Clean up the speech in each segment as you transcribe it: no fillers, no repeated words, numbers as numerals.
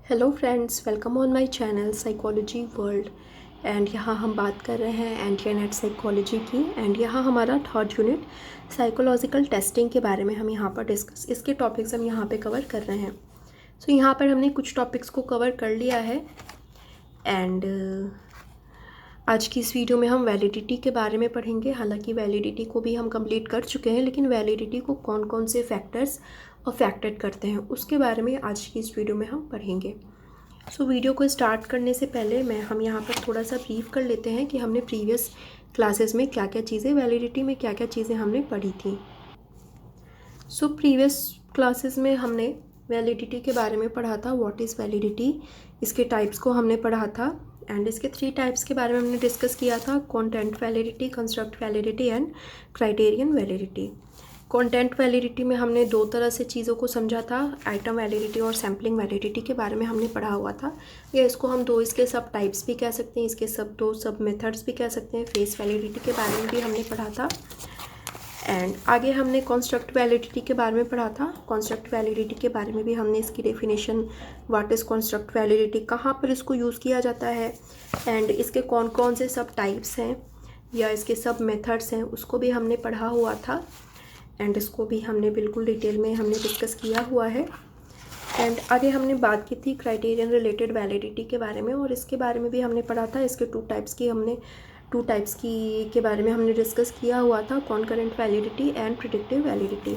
Hello friends, welcome on my channel psychology world. And यहाँ हम बात कर रहे हैं एंटी नेट साइकोलॉजी की। एंड यहाँ हमारा थर्ड यूनिट साइकोलॉजिकल टेस्टिंग के बारे में हम यहाँ पर डिस्कस इसके टॉपिक्स हम यहाँ पे कवर कर रहे हैं। सो यहाँ पर हमने कुछ टॉपिक्स को कवर कर लिया है। एंड आज की इस वीडियो में हम वैलिडिटी के बारे में पढ़ेंगे। हालांकि वैलिडिटी को भी हम कंप्लीट कर चुके हैं, लेकिन वैलिडिटी को कौन कौन से फैक्टर्स अफेक्टेड करते हैं उसके बारे में आज की इस वीडियो में हम पढ़ेंगे। सो वीडियो को स्टार्ट करने से पहले हम यहाँ पर थोड़ा सा ब्रीफ कर लेते हैं कि हमने प्रीवियस क्लासेस में क्या क्या चीज़ें, वैलिडिटी में क्या क्या चीज़ें हमने पढ़ी थी। सो प्रीवियस क्लासेस में हमने वैलिडिटी के बारे में पढ़ा था, व्हाट इज़ वैलिडिटी, इसके टाइप्स को हमने पढ़ा था। एंड इसके 3 टाइप्स के बारे में हमने डिस्कस किया था, content validity, construct validity and criterion validity. Content validity में हमने 2 तरह से चीज़ों को समझा था, आइटम वैलिडिटी और सैम्पलिंग वैलिडिटी के बारे में हमने पढ़ा हुआ था। या इसको हम 2 इसके सब टाइप्स भी कह सकते हैं, इसके 2 सब मेथड्स भी कह सकते हैं। फेस वैलिडिटी के बारे में भी हमने पढ़ा था। एंड आगे हमने कॉन्स्ट्रक्ट वैलिडिटी के बारे में पढ़ा था। कॉन्स्ट्रक्ट वैलिडिटी के बारे में भी हमने इसकी definition, what is construct validity, कहाँ पर इसको यूज़ किया जाता है, एंड इसके कौन कौन से सब टाइप्स हैं या इसके सब मेथड्स हैं, उसको भी हमने पढ़ा हुआ था। एंड इसको भी हमने बिल्कुल डिटेल में हमने डिस्कस किया हुआ है। एंड आगे हमने बात की थी क्राइटेरियन रिलेटेड वैलिडिटी के बारे में, और इसके बारे में भी हमने पढ़ा था। इसके 2 टाइप्स के बारे में हमने डिस्कस किया हुआ था, कॉनकरेंट वैलिडिटी एंड प्रिडिक्टिव वैलिडिटी।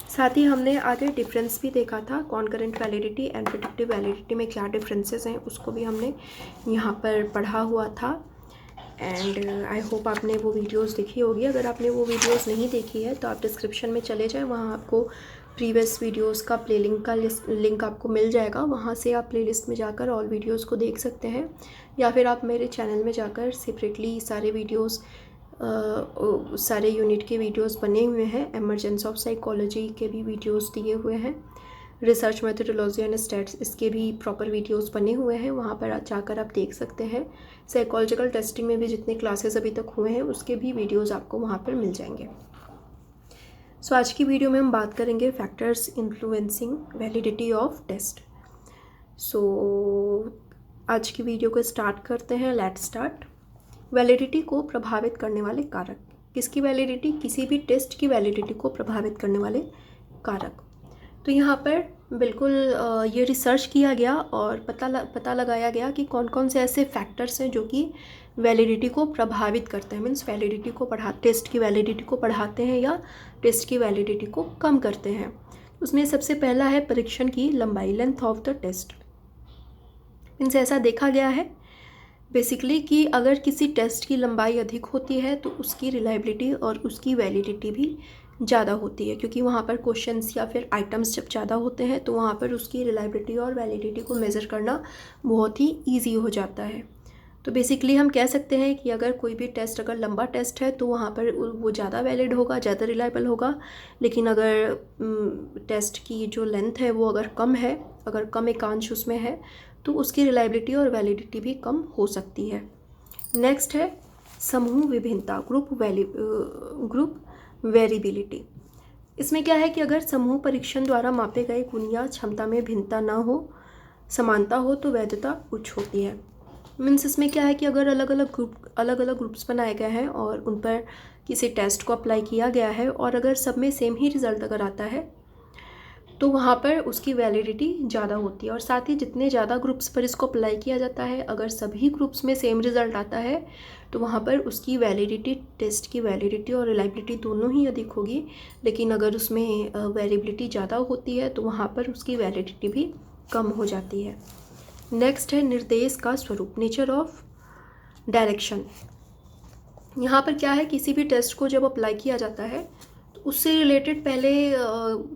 साथ ही हमने आगे डिफरेंस भी देखा था, कॉनकरेंट वैलिडिटी एंड प्रिडिक्टिव वैलिडिटी में क्या डिफरेंसेस हैं उसको भी हमने यहाँ पर पढ़ा हुआ था। एंड आई होप आपने वो वीडियोस देखी होगी। अगर आपने वो वीडियोस नहीं देखी है तो आप डिस्क्रिप्शन में चले जाएं, वहाँ आपको प्रीवियस वीडियोस का लिंक आपको मिल जाएगा। वहाँ से आप प्लेलिस्ट में जाकर ऑल वीडियोस को देख सकते हैं, या फिर आप मेरे चैनल में जाकर सेपरेटली सारे यूनिट के वीडियोस बने हुए हैं। इमर्जेंस ऑफ साइकोलॉजी के भी वीडियोस दिए हुए हैं, रिसर्च मेथोडोलॉजी एंड स्टैट्स, इसके भी प्रॉपर वीडियोस बने हुए हैं, वहाँ पर जाकर आप देख सकते हैं। साइकोलॉजिकल टेस्टिंग में भी जितने क्लासेस अभी तक हुए हैं उसके भी वीडियोस आपको वहाँ पर मिल जाएंगे। सो आज की वीडियो में हम बात करेंगे factors influencing validity of test. So आज की वीडियो को स्टार्ट करते हैं। Let's start. वैलिडिटी को प्रभावित करने वाले कारक। किसकी वैलिडिटी? किसी भी टेस्ट की वैलिडिटी को प्रभावित करने वाले कारक। तो यहाँ पर बिल्कुल ये रिसर्च किया गया और पता लगाया गया कि कौन कौन से ऐसे फैक्टर्स हैं जो कि वैलिडिटी को प्रभावित करते हैं, मीन्स वैलिडिटी को टेस्ट की वैलिडिटी को बढ़ाते हैं या टेस्ट की वैलिडिटी को कम करते हैं। उसमें सबसे पहला है परीक्षण की लंबाई, length of the test. Means ऐसा देखा गया है बेसिकली कि अगर किसी टेस्ट की लंबाई अधिक होती है तो उसकी रिलायबिलिटी और उसकी वैलिडिटी भी ज़्यादा होती है, क्योंकि वहाँ पर क्वेश्चंस या फिर आइटम्स जब ज़्यादा होते हैं तो वहाँ पर उसकी रिलायबिलिटी और वैलिडिटी को मेज़र करना बहुत ही ईजी हो जाता है। तो बेसिकली हम कह सकते हैं कि अगर कोई भी टेस्ट अगर लंबा टेस्ट है तो वहाँ पर वो ज़्यादा वैलिड होगा, ज़्यादा रिलायबल होगा। लेकिन अगर टेस्ट की जो लेंथ है वो अगर कम है, अगर कम एकांश उसमें है, तो उसकी रिलायबिलिटी और वैलिडिटी भी कम हो सकती है। नेक्स्ट है समूह विभिन्नता, ग्रुप वेरिएबिलिटी। इसमें क्या है कि अगर समूह परीक्षण द्वारा मापे गए गुण या क्षमता में भिन्नता ना हो, समानता हो, तो वैधता उच्च होती है। मीन्स इसमें क्या है कि अगर अलग अलग ग्रुप्स बनाए गए हैं और उन पर किसी टेस्ट को अप्लाई किया गया है और अगर सब में सेम ही रिजल्ट अगर आता है तो वहाँ पर उसकी वैलिडिटी ज़्यादा होती है। और साथ ही जितने ज़्यादा ग्रुप्स पर इसको अप्लाई किया जाता है, अगर सभी ग्रुप्स में सेम रिज़ल्ट आता है तो वहाँ पर उसकी वैलिडिटी, टेस्ट की वैलिडिटी और रिलायबिलिटी दोनों ही अधिक होगी। लेकिन अगर उसमें वेरिएबिलिटी ज़्यादा होती है तो वहाँ पर उसकी वैलिडिटी भी कम हो जाती है। नेक्स्ट है निर्देश का स्वरूप, नेचर ऑफ डायरेक्शन। यहाँ पर क्या है, किसी भी टेस्ट को जब अप्लाई किया जाता है उससे रिलेटेड पहले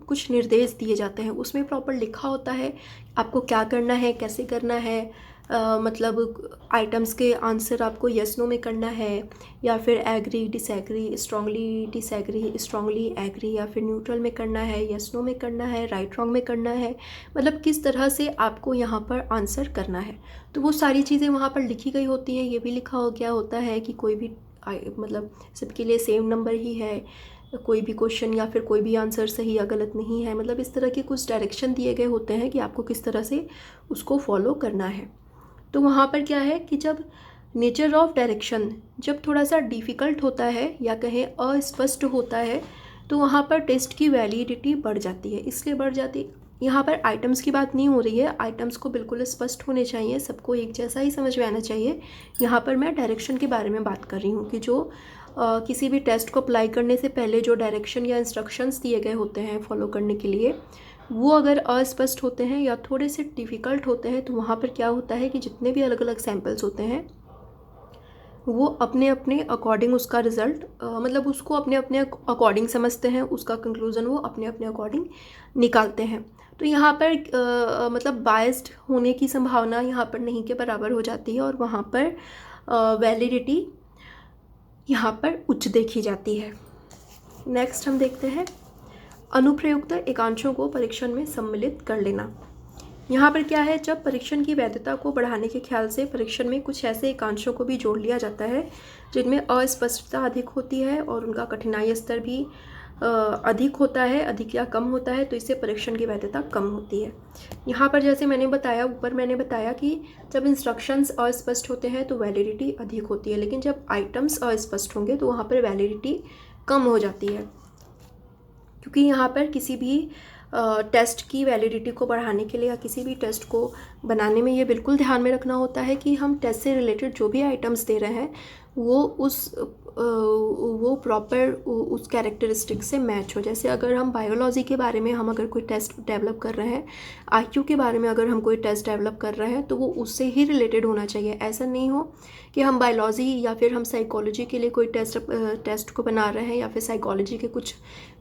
कुछ निर्देश दिए जाते हैं। उसमें प्रॉपर लिखा होता है आपको क्या करना है, कैसे करना है, मतलब आइटम्स के आंसर आपको यस नो में करना है या फिर agree, disagree, strongly disagree, strongly agree, या फिर न्यूट्रल में करना है, यस नो में करना है, राइट रॉन्ग में करना है, मतलब किस तरह से आपको यहाँ पर आंसर करना है। तो वो सारी चीज़ें वहाँ पर लिखी गई होती हैं। ये भी लिखा हो गया होता है कि कोई भी मतलब सबके लिए सेम नंबर ही है, कोई भी क्वेश्चन या फिर कोई भी आंसर सही या गलत नहीं है, मतलब इस तरह के कुछ डायरेक्शन दिए गए होते हैं कि आपको किस तरह से उसको फॉलो करना है। तो वहाँ पर क्या है कि जब नेचर ऑफ डायरेक्शन जब थोड़ा सा डिफ़िकल्ट होता है या कहें अस्पष्ट होता है, तो वहाँ पर टेस्ट की वैलिडिटी बढ़ जाती है। इसलिए बढ़ जाती, यहाँ पर आइटम्स की बात नहीं हो रही है, आइटम्स को बिल्कुल स्पष्ट होने चाहिए, सबको एक जैसा ही समझ में आना चाहिए। यहाँ पर मैं डायरेक्शन के बारे में बात कर रही हूँ कि जो किसी भी टेस्ट को अप्लाई करने से पहले जो डायरेक्शन या इंस्ट्रक्शंस दिए गए होते हैं फॉलो करने के लिए, वो अगर अस्पष्ट होते हैं या थोड़े से डिफ़िकल्ट होते हैं, तो वहाँ पर क्या होता है कि जितने भी अलग अलग सैम्पल्स होते हैं वो अपने अपने अकॉर्डिंग उसका रिज़ल्ट मतलब उसको अपने अपने अकॉर्डिंग समझते हैं, उसका कंक्लूज़न वो अपने अपने अकॉर्डिंग निकालते हैं। तो यहाँ पर मतलब बायस्ड होने की संभावना यहाँ पर नहीं के बराबर हो जाती है और वहाँ पर वैलिडिटी यहाँ पर उच्च देखी जाती है। नेक्स्ट हम देखते हैं अनुप्रयुक्त एकांशों को परीक्षण में सम्मिलित कर लेना। यहाँ पर क्या है, जब परीक्षण की वैधता को बढ़ाने के ख्याल से परीक्षण में कुछ ऐसे एकांशों को भी जोड़ लिया जाता है जिनमें अस्पष्टता अधिक होती है और उनका कठिनाई स्तर भी अधिक होता है, अधिक या कम होता है, तो इससे परीक्षण की वैधता कम होती है। यहाँ पर जैसे मैंने बताया, ऊपर मैंने बताया कि जब इंस्ट्रक्शंस अस्पष्ट होते हैं तो वैलिडिटी अधिक होती है, लेकिन जब आइटम्स अस्पष्ट होंगे तो वहाँ पर वैलिडिटी कम हो जाती है। क्योंकि यहाँ पर किसी भी टेस्ट की वैलिडिटी को बढ़ाने के लिए या किसी भी टेस्ट को बनाने में ये बिल्कुल ध्यान में रखना होता है कि हम टेस्ट से रिलेटेड जो भी आइटम्स दे रहे हैं वो प्रॉपर उस कैरेक्टरिस्टिक से मैच हो। जैसे अगर हम बायोलॉजी के बारे में हम अगर कोई टेस्ट डेवलप कर रहे हैं, आईक्यू के बारे में अगर हम कोई टेस्ट डेवलप कर रहे हैं, तो वो उससे ही रिलेटेड होना चाहिए। ऐसा नहीं हो कि हम बायोलॉजी या फिर हम साइकोलॉजी के लिए कोई टेस्ट को बना रहे हैं या फिर साइकोलॉजी के कुछ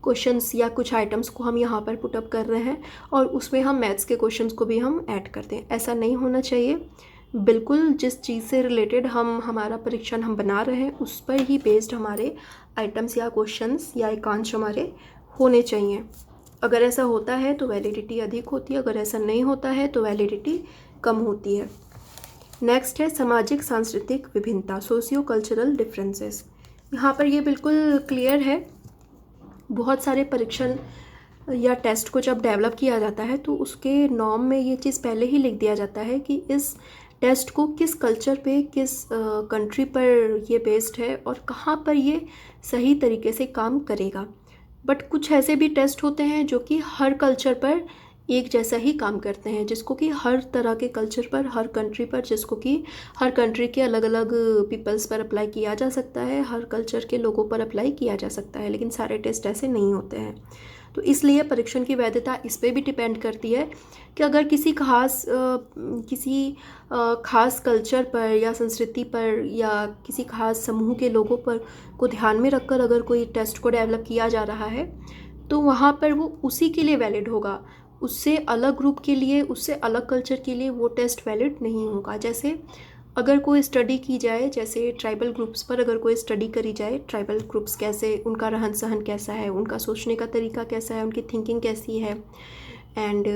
क्वेश्चंस या कुछ आइटम्स को हम यहाँ पर पुटअप कर रहे हैं और उसमें हम मैथ्स के क्वेश्चंस को भी हम ऐड करते हैं। ऐसा नहीं होना चाहिए। बिल्कुल जिस चीज़ से रिलेटेड हमारा परीक्षण हम बना रहे हैं उस पर ही बेस्ड हमारे आइटम्स या क्वेश्चंस या एकांश हमारे होने चाहिए। अगर ऐसा होता है तो वैलिडिटी अधिक होती है, अगर ऐसा नहीं होता है तो वैलिडिटी कम होती है। नेक्स्ट है सामाजिक सांस्कृतिक विभिन्नता, सोशियो कल्चरल डिफरेंसेस। यहाँ पर ये बिल्कुल क्लियर है। बहुत सारे परीक्षण या टेस्ट को जब डेवलप किया जाता है तो उसके नॉर्म में ये चीज़ पहले ही लिख दिया जाता है कि इस टेस्ट को किस कल्चर पे, किस कंट्री पर ये बेस्ड है और कहाँ पर ये सही तरीके से काम करेगा। बट कुछ ऐसे भी टेस्ट होते हैं जो कि हर कल्चर पर एक जैसा ही काम करते हैं, जिसको कि हर तरह के कल्चर पर, हर कंट्री पर, जिसको कि हर कंट्री के अलग अलग पीपल्स पर अप्लाई किया जा सकता है, हर कल्चर के लोगों पर अप्लाई किया जा सकता है, लेकिन सारे टेस्ट ऐसे नहीं होते हैं। तो इसलिए परीक्षण की वैधता इस पे भी डिपेंड करती है कि अगर किसी खास कल्चर पर या संस्कृति पर या किसी खास समूह के लोगों पर को ध्यान में रखकर अगर कोई टेस्ट को डेवलप किया जा रहा है तो वहाँ पर वो उसी के लिए वैलिड होगा। उससे अलग ग्रुप के लिए, उससे अलग कल्चर के लिए वो टेस्ट वैलिड नहीं होगा। जैसे अगर कोई स्टडी की जाए, जैसे ट्राइबल ग्रुप्स पर अगर कोई स्टडी करी जाए, ट्राइबल ग्रुप्स कैसे, उनका रहन सहन कैसा है, उनका सोचने का तरीका कैसा है, उनकी थिंकिंग कैसी है, एंड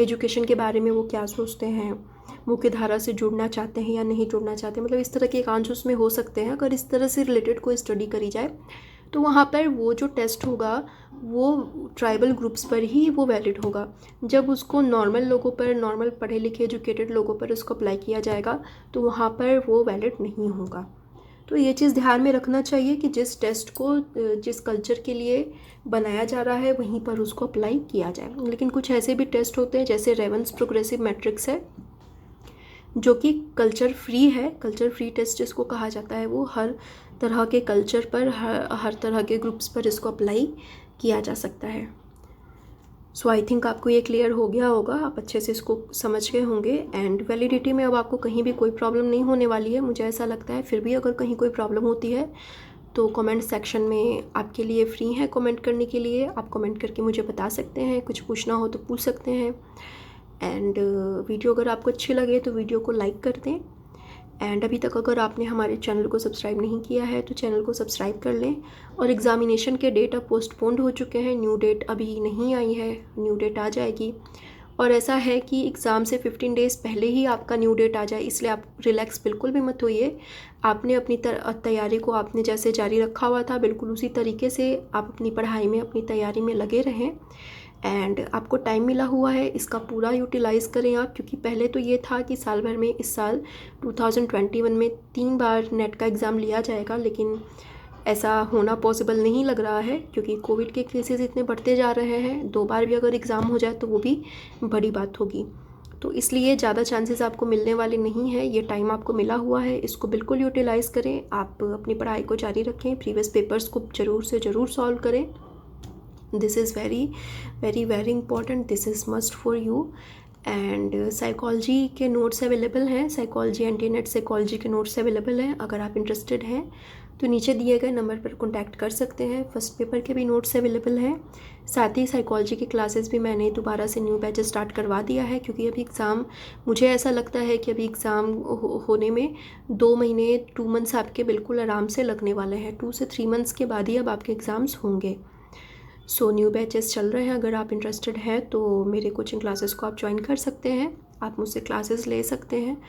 एजुकेशन के बारे में वो क्या सोचते हैं, मुख्य धारा से जुड़ना चाहते हैं या नहीं जुड़ना चाहते, मतलब इस तरह के एकांश उसमें हो सकते हैं। अगर इस तरह से रिलेटेड कोई स्टडी करी जाए तो वहाँ पर वो जो टेस्ट होगा वो ट्राइबल ग्रुप्स पर ही वो वैलिड होगा। जब उसको नॉर्मल लोगों पर, नॉर्मल पढ़े लिखे एजुकेटेड लोगों पर उसको अप्लाई किया जाएगा तो वहाँ पर वो वैलिड नहीं होगा। तो ये चीज़ ध्यान में रखना चाहिए कि जिस टेस्ट को जिस कल्चर के लिए बनाया जा रहा है वहीं पर उसको अप्लाई किया जाए। लेकिन कुछ ऐसे भी टेस्ट होते हैं, जैसे रेवंस प्रोग्रेसिव मैट्रिक्स है जो कि कल्चर फ्री है। कल्चर फ्री टेस्ट जिसको कहा जाता है, वो हर तरह के कल्चर पर, हर तरह के ग्रुप्स पर इसको अप्लाई किया जा सकता है। सो आई थिंक आपको ये क्लियर हो गया होगा, आप अच्छे से इसको समझ गए होंगे। एंड वैलिडिटी में अब आपको कहीं भी कोई प्रॉब्लम नहीं होने वाली है, मुझे ऐसा लगता है। फिर भी अगर कहीं कोई प्रॉब्लम होती है तो कमेंट सेक्शन में आपके लिए फ्री है कमेंट करने के लिए। आप कमेंट करके मुझे बता सकते हैं, कुछ पूछना हो तो पूछ सकते हैं। एंड वीडियो अगर आपको अच्छी लगे तो वीडियो को लाइक कर दें। एंड अभी तक अगर आपने हमारे चैनल को सब्सक्राइब नहीं किया है तो चैनल को सब्सक्राइब कर लें। और एग्ज़ामिनेशन के डेट अब पोस्टपोन्ड हो चुके हैं, न्यू डेट अभी नहीं आई है, न्यू डेट आ जाएगी। और ऐसा है कि एग्ज़ाम से 15 डेज़ पहले ही आपका न्यू डेट आ जाए, इसलिए आप रिलैक्स बिल्कुल भी मत होइए। आपने अपनी तैयारी को आपने जैसे जारी रखा हुआ था बिल्कुल उसी तरीके से आप अपनी पढ़ाई में, अपनी तैयारी में लगे रहें। एंड आपको टाइम मिला हुआ है, इसका पूरा यूटिलाइज़ करें आप, क्योंकि पहले तो ये था कि साल भर में इस साल 2021 में 3 बार नेट का एग्ज़ाम लिया जाएगा, लेकिन ऐसा होना पॉसिबल नहीं लग रहा है क्योंकि कोविड के केसेस इतने बढ़ते जा रहे हैं। 2 बार भी अगर एग्ज़ाम हो जाए तो वो भी बड़ी बात होगी। तो इसलिए ज़्यादा चांसेस आपको मिलने वाले नहीं हैं। ये टाइम आपको मिला हुआ है, इसको बिल्कुल यूटिलाइज़ करें। आप अपनी पढ़ाई को जारी रखें, प्रीवियस पेपर्स को ज़रूर से ज़रूर सॉल्व करें। This is very very very important, this is must for you. And psychology के नोट्स अवेलेबल हैं, साइकोलॉजी एंटी नेट साइकोलॉजी के नोट्स अवेलेबल हैं। अगर आप इंटरेस्टेड हैं तो नीचे दिए गए नंबर पर कॉन्टैक्ट कर सकते हैं। फर्स्ट पेपर के भी नोट्स अवेलेबल हैं। साथ ही साइकोलॉजी की क्लासेस भी मैंने दोबारा से न्यू बैच स्टार्ट करवा दिया है, क्योंकि अभी एग्ज़ाम, मुझे ऐसा लगता है कि अभी एग्ज़ाम होने में 2 महीने 2 मंथ्स आपके बिल्कुल आराम से लगने वाले हैं। 2 से 3 मंथ्स के बाद ही अब आपके एग्ज़ाम्स होंगे। सो न्यू बैचेस चल रहे हैं। अगर आप इंटरेस्टेड हैं तो मेरे कोचिंग क्लासेस को आप ज्वाइन कर सकते हैं, आप मुझसे क्लासेस ले सकते हैं।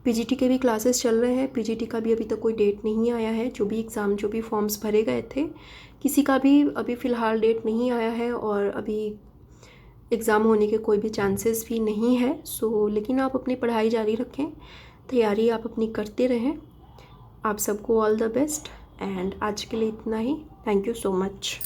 पीजीटी के भी क्लासेस चल रहे हैं। पीजीटी का भी अभी तक कोई डेट नहीं आया है। जो भी एग्ज़ाम, जो भी फॉर्म्स भरे गए थे, किसी का भी अभी फ़िलहाल डेट नहीं आया है और अभी एग्ज़ाम होने के कोई भी चांसेस भी नहीं है। लेकिन आप अपनी पढ़ाई जारी रखें, तैयारी आप अपनी करते रहें। आप सबको ऑल द बेस्ट। एंड आज के लिए इतना ही। Thank you so much.